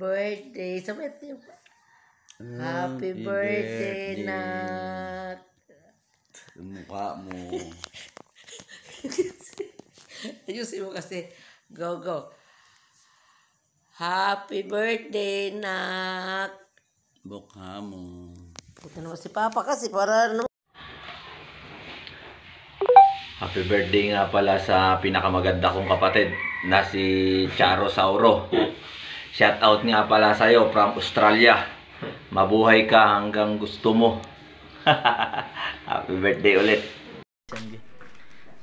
birthday. Sabay ito yung happy birthday, nak. Mukha mo. Ayusin mo kasi. Go, go. Happy birthday, nak. Mukha mo. Puta naman si Papa kasi para ano. Happy birthday nga pala sa pinakamaganda kong kapatid na si Charo Sauro. Shout out nga pala sa'yo from Australia. Mabuhay ka hanggang gusto mo. Happy birthday ulit.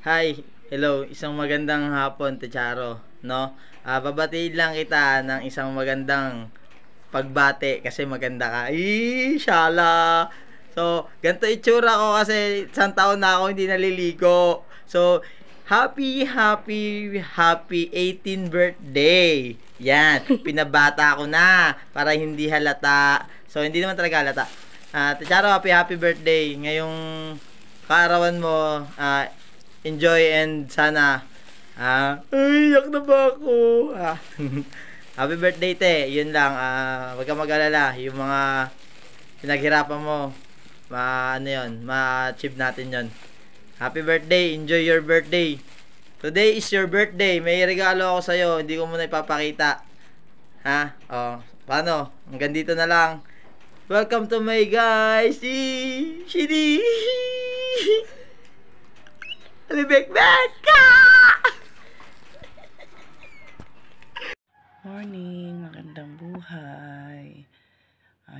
Hi, hello, isang magandang hapon, Charo, no? Babatiin lang kita ng isang magandang pagbati kasi maganda ka. Shala. So, ganito itsura ko kasi isang taon na ako hindi naliligo. So, happy 18th birthday. Yan, pinabata ko na para hindi halata. So, hindi naman talaga halata. Charo, happy birthday. Ngayong kaarawan mo, enjoy and sana iyak na ba ako? Happy birthday, te. Yun lang. Wag kang mag-alala. Yung mga pinaghirapan mo, ano yun, ma-achieve natin yun. Happy birthday. Enjoy your birthday. Today is your birthday. May regalo ako sa'yo. Hindi ko muna ipapakita. Paano? Hanggang dito na lang. Welcome to my guys. Shidi. Alibek-bek ka! Morning, magandang buhay.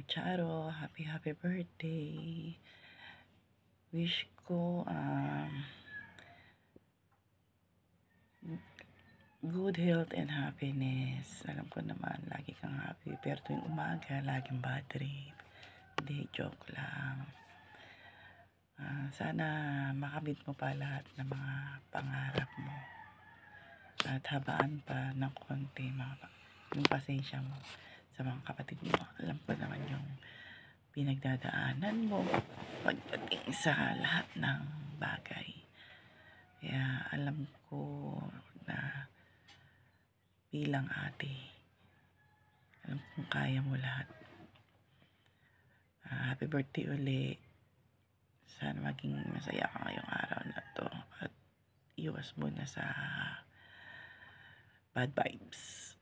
Charo, happy birthday. Wish ko good health and happiness. Alam ko naman, lagi kang happy. Pero tuwing umaga, laging bad trip. Hindi, joke lang. Sana makamit mo pa lahat ng mga pangarap mo. At habaan pa ng konti yung pasensya mo sa mga kapatid mo. Alam ko naman yung pinagdadaanan mo pagdating sa lahat ng bagay. Kaya alam ko na bilang ate, alam kong kaya mo lahat. Happy birthday uli. Sana maging masaya ka ngayong araw na to at iwas muna sa bad vibes.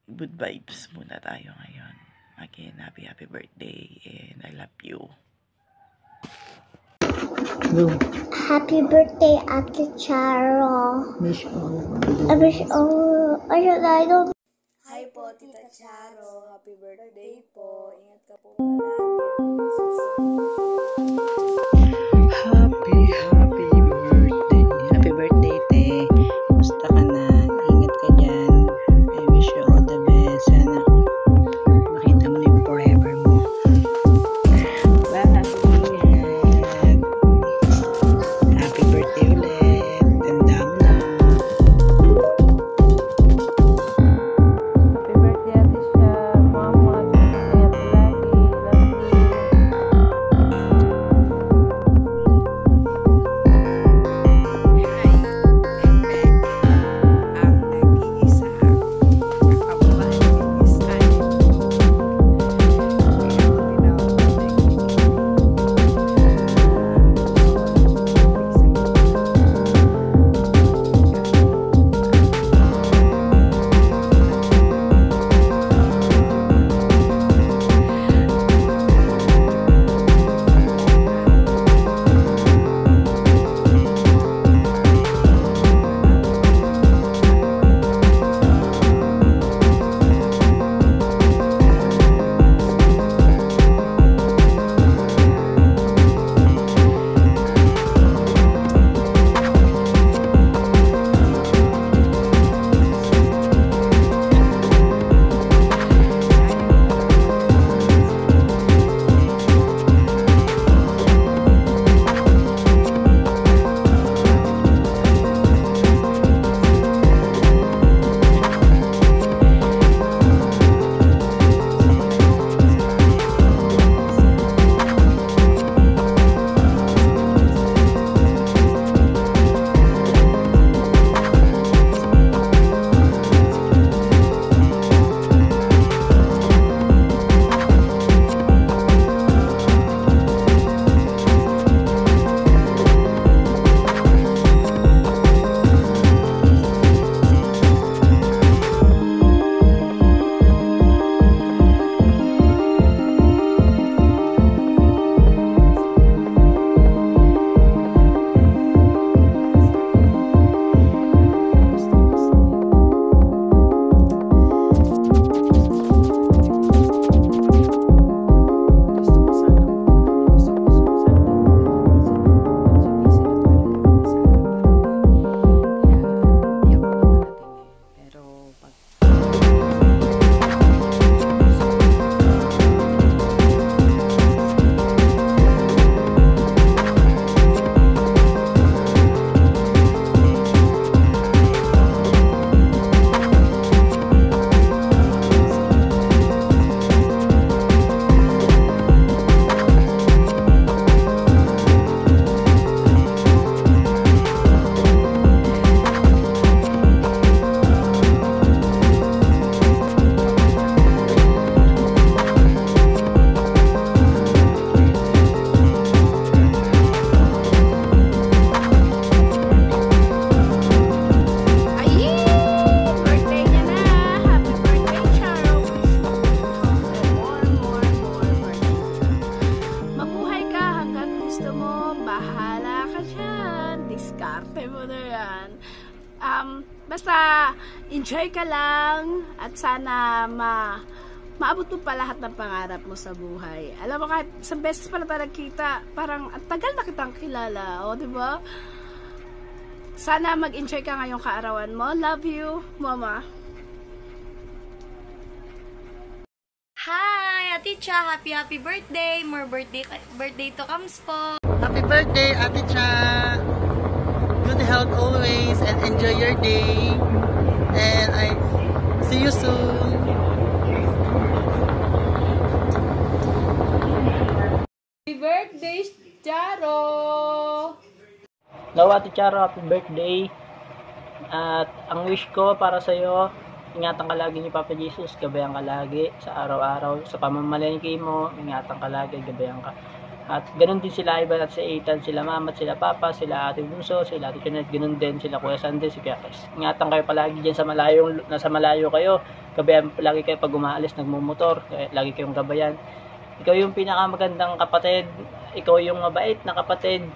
Good vibes muna tayo ngayon. Again, happy birthday and I love you. Hello. Happy birthday, Ate Charo. Wish all. I don't. Hi po, Tita Charo. Happy birthday po. Ingat ka po palagi. Happy birthday. Happy birthday, te. Musta ka na? Ingat ka dyan. I wish you all the best. Sana makita mo yung forever mo. Bye. Happy birthday ulit. Tanda mo na. Happy birthday, Ate Sha. Mama, ingat lagi. Love you. mo, bahala ka dyan. Diskarte mo na yan. Basta, enjoy ka lang at sana maabot mo pa lahat ng pangarap mo sa buhay. Alam mo, kahit isang beses pa na tayo nagkita, parang at tagal na kitang kilala, o, diba? Sana mag-enjoy ka ngayong kaarawan mo. Love you, Mama. Hi, Ate Cha! Happy birthday! More birthday to comes po! Happy birthday, Ate Cha! Good health always and enjoy your day. And I see you soon. Happy birthday, Charo! Hello, Ate Charo, happy birthday. At ang wish ko para sa iyo, ingatan ka lagi ni Papa Jesus, gabayan ka lagi sa araw-araw, sa pamamalengke mo, ingatan ka lagi, gabayan ka. At ganun din sila Ivan at si Ethan, sila Mama at sila Papa, sila Ate Bunso, sila Ate Janet, ganun din sila Kuya Sandy, si Kuya Chris. Ingatan kayo palagi dyan nasa malayo kayo, gabayan palagi kayo pag umaalis, nagmumotor, lagi kayong gabayan. Ikaw yung pinakamagandang kapatid, ikaw yung mabait na kapatid.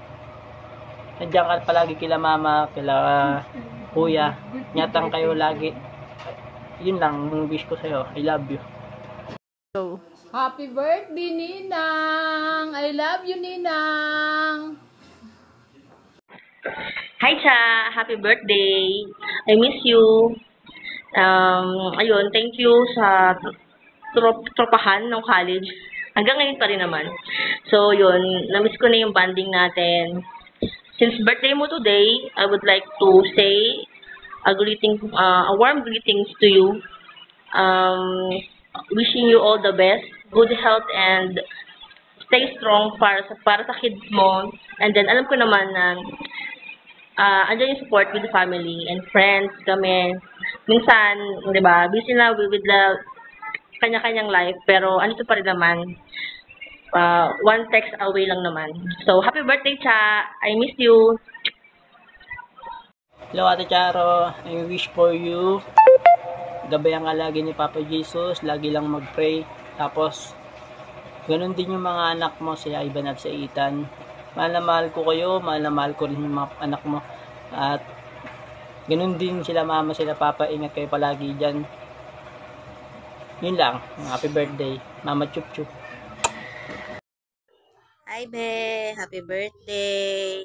Nandiyan ka palagi kila Mama, kila Kuya, ingatan kayo lagi. Yun lang ang wish ko sa'yo. I love you. Happy birthday, Ninang! I love you, Ninang! Hi, Cha! Happy birthday! I miss you. Ayun, thank you sa tropahan ng college. Hanggang ngayon pa rin naman. So, yun, na-miss ko na yung bonding natin. Since birthday mo today, I would like to say a warm greetings to you. Wishing you all the best, good health, and stay strong para sa kids mo. And then, alam ko naman na andyan yung support with the family and friends kami. Minsan, di ba, busy na with the kanya-kanyang life, pero andito pa rin naman. One text away lang naman. So, happy birthday, Cha! I miss you! Hello, Ate Charo. I wish for you. Gabayan ka lagi ni Papa Jesus. Lagi lang mag-pray. Tapos, ganun din yung mga anak mo, si Ivan at si Ethan. Mahal na mahal ko kayo. Mahal na mahal ko rin yung mga anak mo. At, ganun din sila Mama, sila Papa. Ingat kayo palagi dyan. Yun lang. Happy birthday. Mama Chup Chup. Hi, Be. Happy birthday.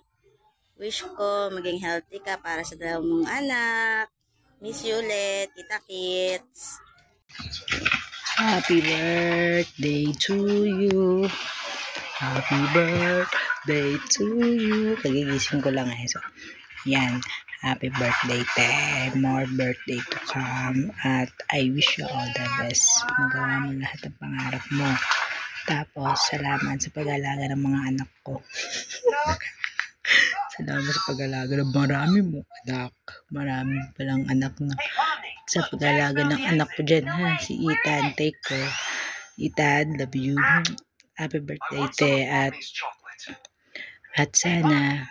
Wish ko maging healthy ka para sa dalawang mong anak. Miss you ulit, Tita Kits. Happy birthday to you. Happy birthday to you. Kagigising ko lang So, yan. Happy birthday, Te. More birthday to come. At I wish you all the best. Magawa mo lahat ng pangarap mo. Tapos, salamat sa pag-alaga ng mga anak ko. Salamat sa pag-alaga ng marami mo anak. Marami palang anak na. Sa pag-alaga ng anak ko dyan, ha? Si Ethan, take care. Ethan, love you. Happy birthday, Te. At sana,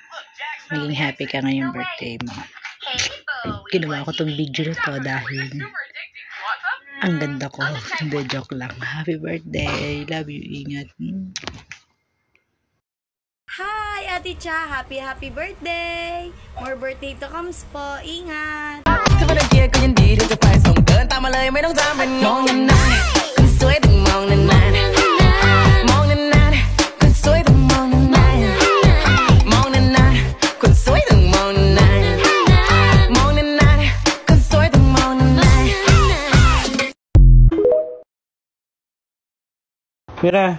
maging happy ka ngayong birthday mo. Ginawa ko tong video na to dahil ang ganda ko. Hindi, joke lang. Happy birthday. Love you. Ingat. Hi, Ate Cha! Happy birthday! More birthday to comes po. Ingat! ถ้าไม่ได้เกียร์ก็ยินดีที่จะไปส่งเดินตามมาเลยไม่ต้องตามเป็นมองนานๆคนสวยต้องมองนานๆมองนานๆคนสวยต้องมองนานๆมองนานๆคนสวยต้องมองนานๆมองนานๆคนสวยต้องมองนานๆ Mira,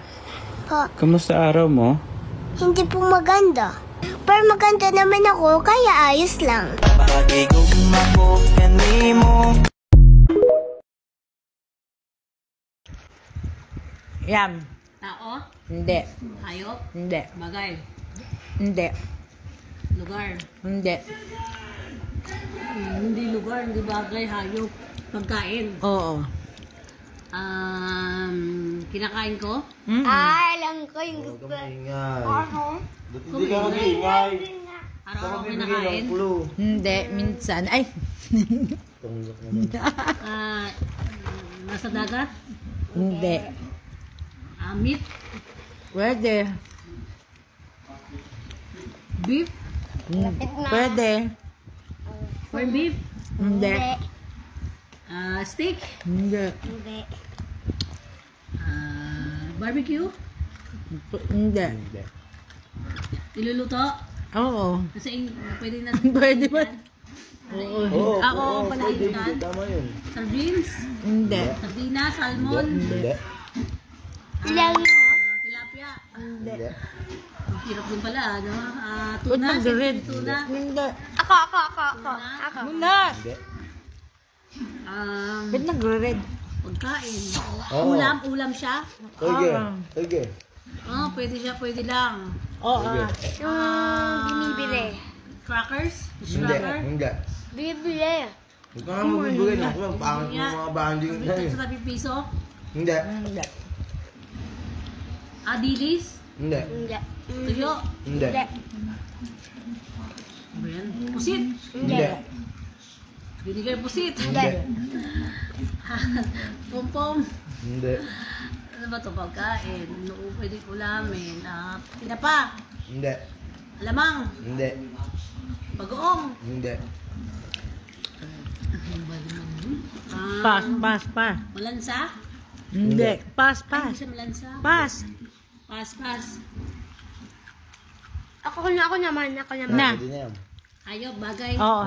Po, kamusta araw mo? hindi po maganda. Pero maganda naman ako, kaya ayos lang. Yam. Tao? Hindi. Hayop? Hindi. Bagay? Hindi. Lugar? Hindi. Hindi lugar, hindi bagay, hayop. Pagkain? Oo. Kinakain ko? Alam ko yung gusto. Hindi ka mag-iingay. Araw-araw kinakain? Hindi. Minsan. Ay. Nasa dagat? Hindi. Meat? Pwede. Beef? Pwede. Corned beef? Hindi. Steak? Hindi. Hindi. Barbecue? Hindi. Iluluto? Oo. Kasi pwede na. Pwede ba? Oo. Oo, palaitan. Tama yun. Sardines? Hindi. Sardinas, salmon? Hindi. Ilang yun? Tilapia? Hindi. Ang hirap din pala, ano? Ba't Tuna? nag-red? Tuna? Hindi. Ako. Muna. Hindi. Ba't nag-red? Pagkain. Oo. Ulam siya? Sige. Pwede siya, pwede lang. Oo. Yung binibili. Crackers? Fish cracker? Hindi. Bibili. Huwag ka nga magbibigay na ako. Pangit mo mga banding na yun. Sa tabi piso? Hindi. Hindi. Dilis? Hindi. Hindi. Tuyo? Hindi. Ano ba yan? Pusit? Hindi. Binigay pusit? Hindi. Pompom? Hindi. Ano ba ito? Pagkain? Pwede ulamin. Tinapa? Hindi. Alamang? Hindi. Bagoong? Hindi. Ano ba naman yun? Pass. Malansa? Hindi. Pass. Hindi siya malansa. Pass. Pass. Ako naman. Na. Pwede na yan. Hayop, bagay. Oo.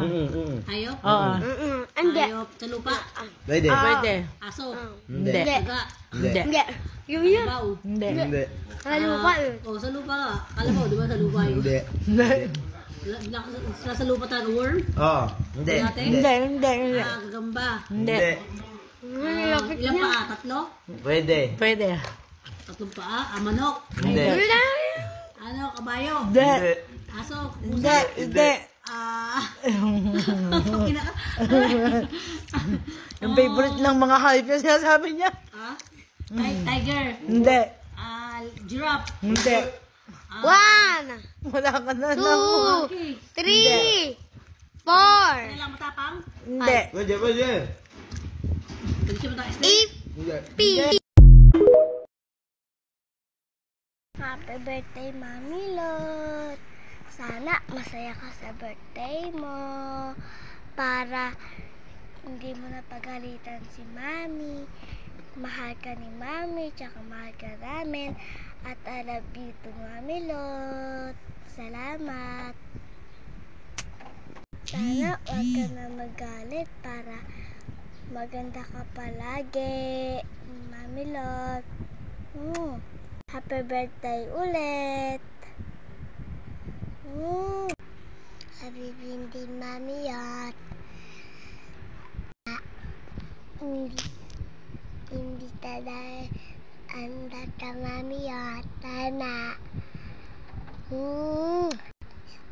Hayop? Oo. Hindi. Hayop, sa lupa. Pwede. Pwede. Aso. Hindi. Daga. Hindi. Hindi. Yung yun. Baw. Hindi. Hindi. Kalupa yun. Sa lupa ka. Kalabaw, di ba sa lupa yun? Hindi. Hindi. Sa lupa tayo, worm? Oo. Hindi. Hindi. Gagamba. Hindi. Ilang paa? Tatlo? Pwede. Pwede. Tatlong paa? Manok? Hindi. Ano? Kabayo? Hindi. Aso? Hindi. Yung favorite ng mga hype yung sinasabi niya. Tiger? Hindi. Giraffe? Hindi. 1, Wala ka na 2, lang. 3, 4, Ano lang matapang? Hindi. Pwede. Pwede siya mataas na? P. Happy birthday, Mami Lot. Sana masaya ka sa birthday mo. Para hindi mo na pagalitan si Mami. Mahal ka ni Mami, tsaka mahal ka namin. At I love you to Mami Lot. Salamat. Sana wag ka na magalit para maganda ka palagi, Mami Lot. Happy birthday ulit. Happy birthday, Mami Lot. Hindi taday anda ka, Mami Lot. Sana.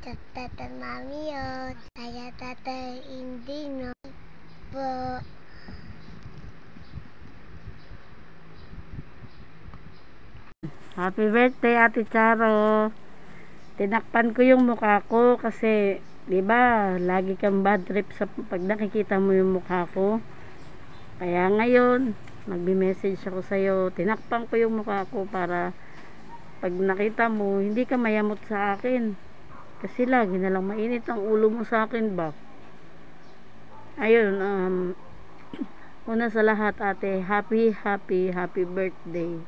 Tata, Mami Lot. Saya tata hindi no. Po. Happy birthday, Ate Charo. Tinakpan ko yung mukha ko kasi, di ba, lagi kang bad trip sa pag nakikita mo yung mukha ko. Kaya ngayon, magbi-message ako sa'yo. Tinakpan ko yung mukha ko para pag nakita mo, hindi ka mayamot sa akin. Kasi lagi na lang mainit ang ulo mo sa akin ba. Ayun, una sa lahat, ate, happy birthday.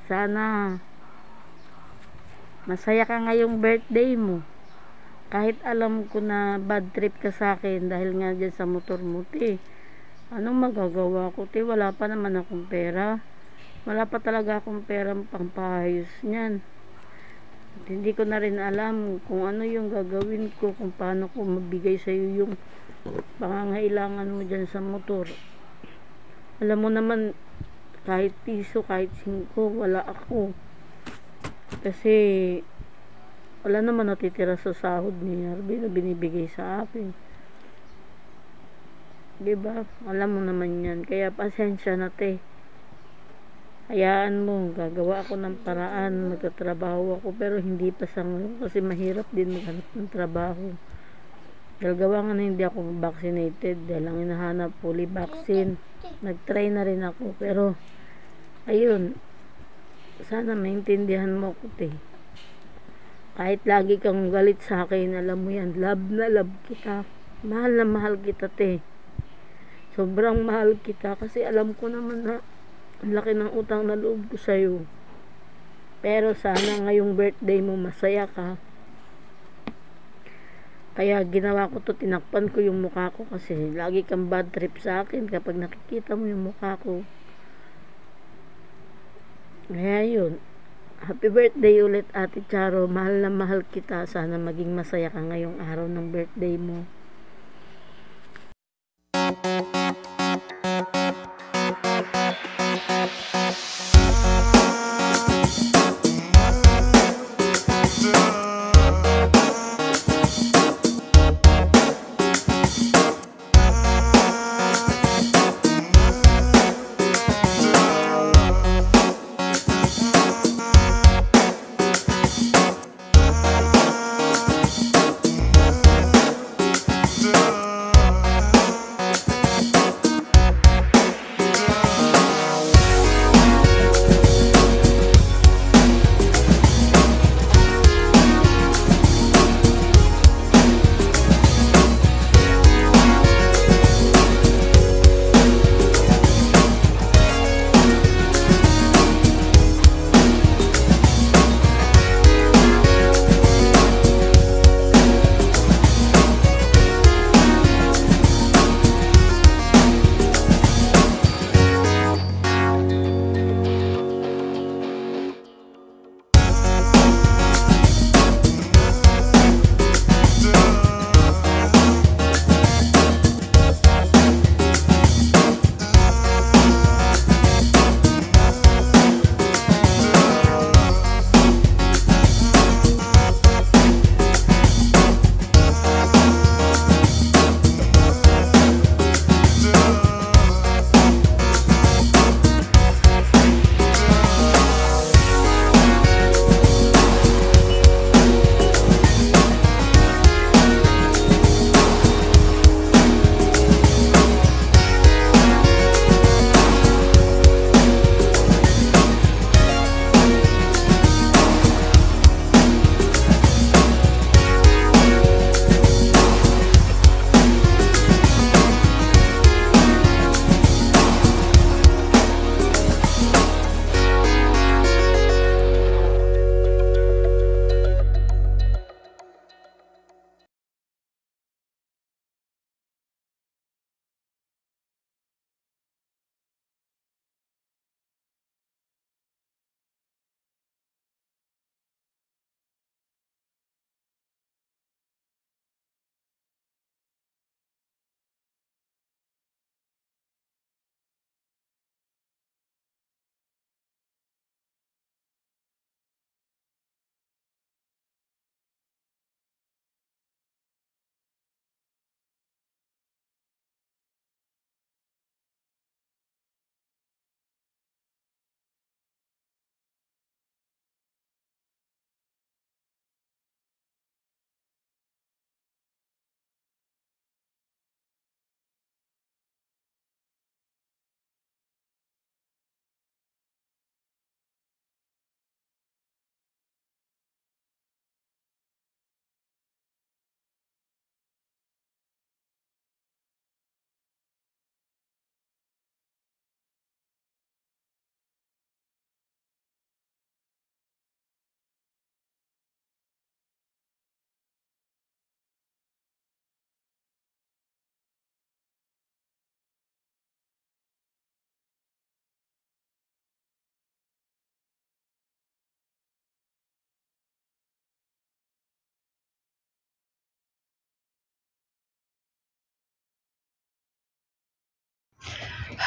Sana masaya ka ngayong birthday mo. Kahit alam ko na bad trip ka sa akin dahil nga dyan sa motor mo, te. Anong magagawa ko, te? Wala pa naman akong pera. Wala pa talaga akong pera pangpahayos niyan. At hindi ko na rin alam kung ano yung gagawin ko, kung paano ko mabigay sa iyo yung pangangailangan mo dyan sa motor. Alam mo naman, kahit piso, kahit 5, wala ako. Kasi wala naman natitira sa sahod ni Harvey na binibigay sa akin. Diba? Alam mo naman yan. Kaya pasensya na, te. Hayaan mo, gagawa ako ng paraan, magtatrabaho ako, pero hindi pa sa ngayon kasi mahirap din maghanap ng trabaho. Dahil gawa nga na hindi ako vaccinated, dahil ang hinahanap fully vaccine. Nag-try na rin ako, pero ayun, sana maintindihan mo ko, te. Kahit lagi kang galit sa akin, alam mo yan, love na love kita. Mahal na mahal kita, te. Sobrang mahal kita kasi alam ko naman na ang laki ng utang na loob ko sa'yo. Pero sana ngayong birthday mo masaya ka. Kaya ginawa ko to, tinakpan ko yung mukha ko kasi lagi kang bad trip sa akin kapag nakikita mo yung mukha ko. Kaya yun. Happy birthday ulit, Ate Charo. Mahal na mahal kita. Sana maging masaya ka ngayong araw ng birthday mo.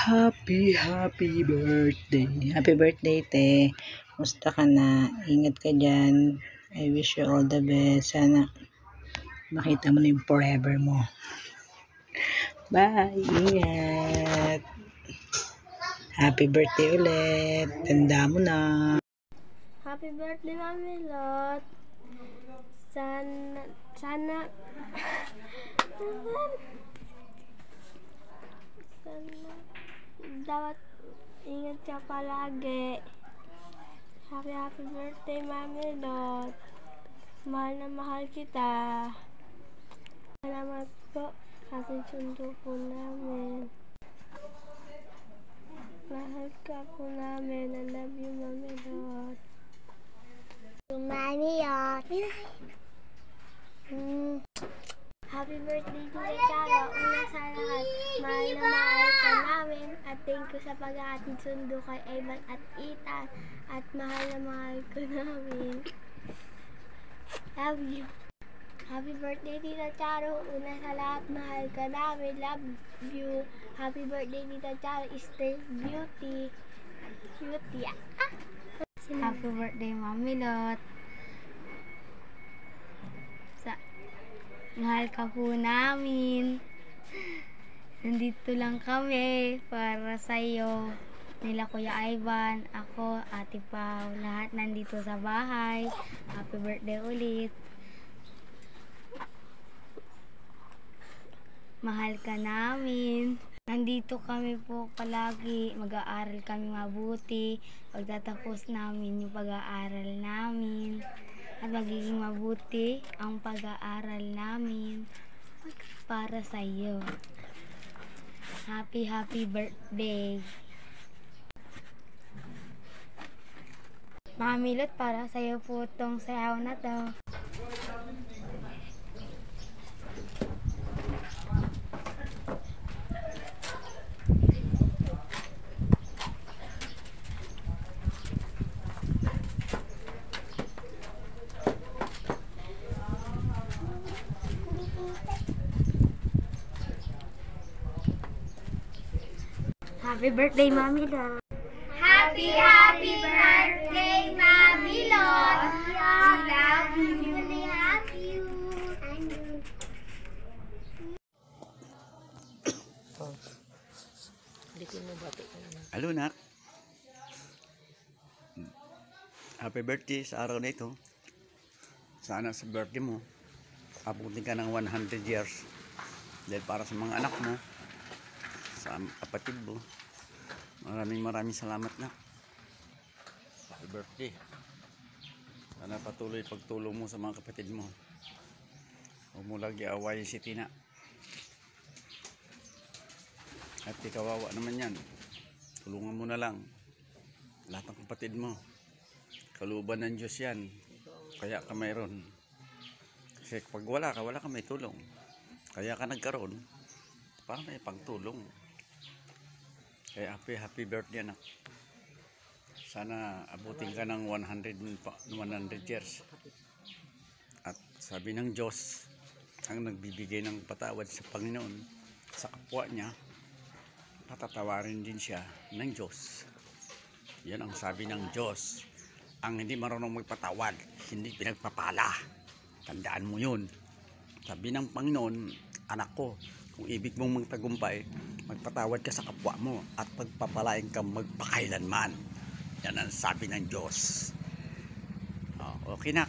Happy birthday. Happy birthday, te. Musta ka na? Ingat ka dyan. I wish you all the best. Sana makita mo na yung forever mo. Bye. Ingat. Happy birthday ulit. Tanda mo na. Happy birthday, Mami Lot. Sana sana dapat ingat ka palagi. Happy birthday, Mami Lot. Mahal na mahal kita. Salamat po kasi sundo po namin. Mahal ka po namin. I love you, Mami Lot. Mami Lot. Happy birthday, Tita Charo. Una sa lahat, mahal na mahal ka namin. At thank you sa pag-aatid sundo kay Evan at Ethan. At mahal na mahal ka namin. Love you. Happy birthday, Tita Charo. Una sa lahat, mahal ka namin. Love you. Happy birthday, Tita Charo. Stay beauty. Beauty. Happy birthday, Mami Lot. Mahal ka po namin. Nandito lang kami para sa'yo. Nila Kuya Ivan, ako, Ate Pao, lahat nandito sa bahay. Happy birthday ulit. Mahal ka namin. Nandito kami po palagi. Mag-aaral kami mabuti. Pagtatapos namin yung pag-aaral namin. At magiging mabuti ang pag-aaral namin para sa iyo. Happy birthday. Mami Lot, para sa iyo po tong sayaw na to. Happy birthday, Mami Lot. Happy birthday, Mami Lot. I love you. I love you. Hello, Nak. Happy birthday sa araw na ito. Sana sa birthday mo, abutin ka ng 100 years. Dahil para sa mga anak mo, sa kapatid mo, maraming salamat, na. Happy birthday. Sana patuloy pagtulong mo sa mga kapatid mo. Huwag mo lagi awayin si Tina. At kawawa naman yan. Tulungan mo na lang lahat ng kapatid mo. Kalooban ng Diyos yan. Kaya ka mayroon. Kasi pag wala ka may tulong. Kaya ka nagkaroon para may pagtulong. Kaya happy birthday, anak. Sana abutin ka ng 100 years. At sabi ng Diyos, ang nagbibigay ng patawad sa Panginoon sa kapwa niya, patatawarin din siya ng Diyos. Yan ang sabi ng Diyos. Ang hindi marunong magpatawad, hindi pinagpapala. Tandaan mo yun. Sabi ng Panginoon, anak ko, kung ibig mong magtagumpay, magpatawad ka sa kapwa mo at pagpapalain kang magpakailanman. Yan ang sabi ng Diyos. Okay na.